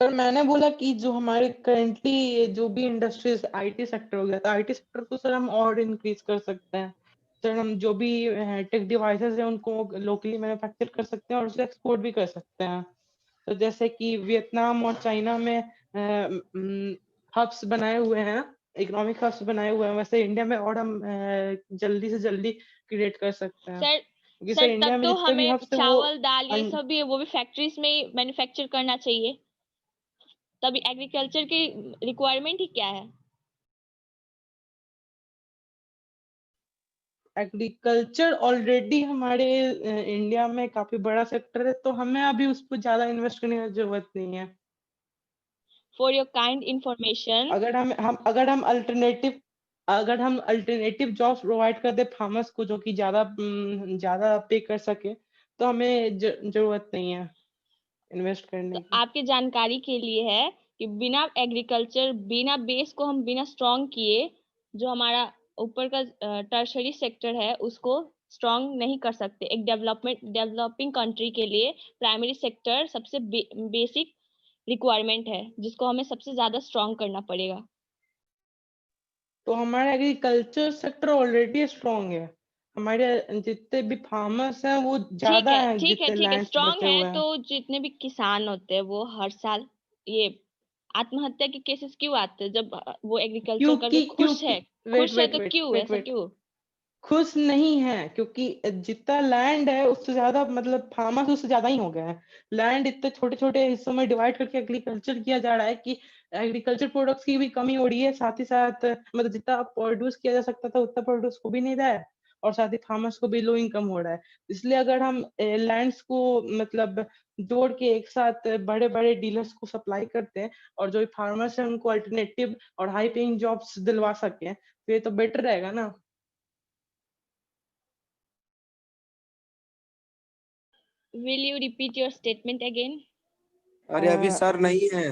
सर, मैंने बोला कि जो हमारे करंटली जो भी इंडस्ट्रीज आईटी सेक्टर हो गया, तो आईटी सेक्टर को सर हम और इंक्रीज कर सकते हैं। सर, हम जो भी टेक डिवाइसेस हैं उनको लोकली मैन्युफैक्चर कर सकते हैं और उसे एक्सपोर्ट भी कर सकते हैं। तो जैसे कि वियतनाम और चाइना में हब्स बनाए हुए हैं, इकोनॉमिक हब्स बनाए हुए हैं, वैसे इंडिया में और हम जल्दी से जल्दी क्रिएट कर सकते हैं, सर क्योंकि सर सर इंडिया तब में तो जितने भी हमें हब्स है वो चावल दाल ये सब भी है, वो भी फैक्ट्रीज में ही मैन्युफैक्चर करना चाहिए। तभी एग्रीकल्चर की रिक्वायरमेंट ही क्या है? एग्रीकल्चर ऑलरेडी हमारे इंडिया में काफी बड़ा सेक्टर है, तो हमें अभी उस पर ज्यादा इन्वेस्ट करने की जरूरत नहीं है। फॉर योर काइंड इंफॉर्मेशन, अगर हम अल्टरनेटिव जॉब्स प्रोवाइड कर दे फार्मर्स को, जो कि ज्यादा पे कर सके, तो हमें जरूरत नहीं है इन्वेस्ट तो करने की। आपकी जानकारी के लिए है कि बिना एग्रीकल्चर, बिना बेस को हम बिना स्ट्रॉन्ग किए, जो हमारा ऊपर का टर्शरी सेक्टर है उसको स्ट्रॉन्ग नहीं कर सकते। एक डेवलपिंग कंट्री के लिए प्राइमरी सेक्टर सबसे बेसिक रिक्वायरमेंट है, जिसको हमें सबसे ज्यादा स्ट्रॉन्ग करना पड़ेगा। तो हमारा एग्रीकल्चर सेक्टर ऑलरेडी स्ट्रांग है। हमारे जितने भी फार्मर्स हैं वो ठीक ज्यादा है, हैं ठीक है, जितने ठीक है, लैंड्स स्ट्रॉन्ग बचे है हुए तो हैं। जितने भी किसान होते हैं वो हर साल ये आत्महत्या के केसेस क्यों आते हैं, जब वो एग्रीकल्चर करके क्योंकि खुश है? क्योंकि वेट खुश है वेट तो वेट क्यों, वेट ऐसा वेट क्यों? खुश नहीं है, क्योंकि जितना लैंड है उससे ज्यादा मतलब फार्मर्स उससे ज्यादा ही हो गए हैं। लैंड इतने छोटे छोटे हिस्सों में डिवाइड करके एग्रीकल्चर किया जा रहा है कि एग्रीकल्चर प्रोडक्ट्स की भी कमी हो रही है। साथ ही साथ मतलब जितना प्रोड्यूस किया जा सकता था उतना प्रोड्यूस हो भी नहीं रहा है, और साथ ही फार्मर्स को भी लो इनकम हो रहा है। इसलिए अगर हम लैंड्स को मतलब जोड़ के एक साथ बड़े बड़े डीलर्स को सप्लाई करते हैं, और जो फार्मर्स है उनको अल्टरनेटिव और हाई पेइंग जॉब्स दिलवा सके, तो ये तो बेटर रहेगा ना। Will you repeat your statement again? अरे अभी सर नहीं है।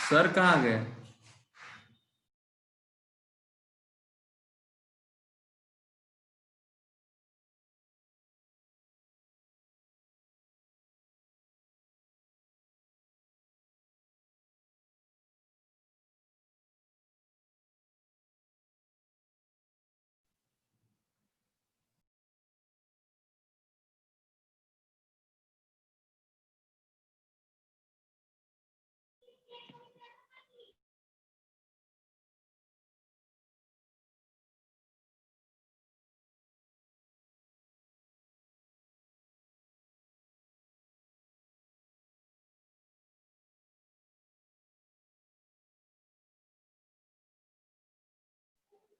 सर कहाँ गए?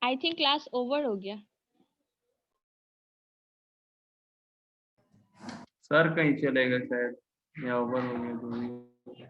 आई थिंक क्लास ओवर हो गया। सर कहीं चले गए शायद, या ओवर हो गया जो भी हो गया।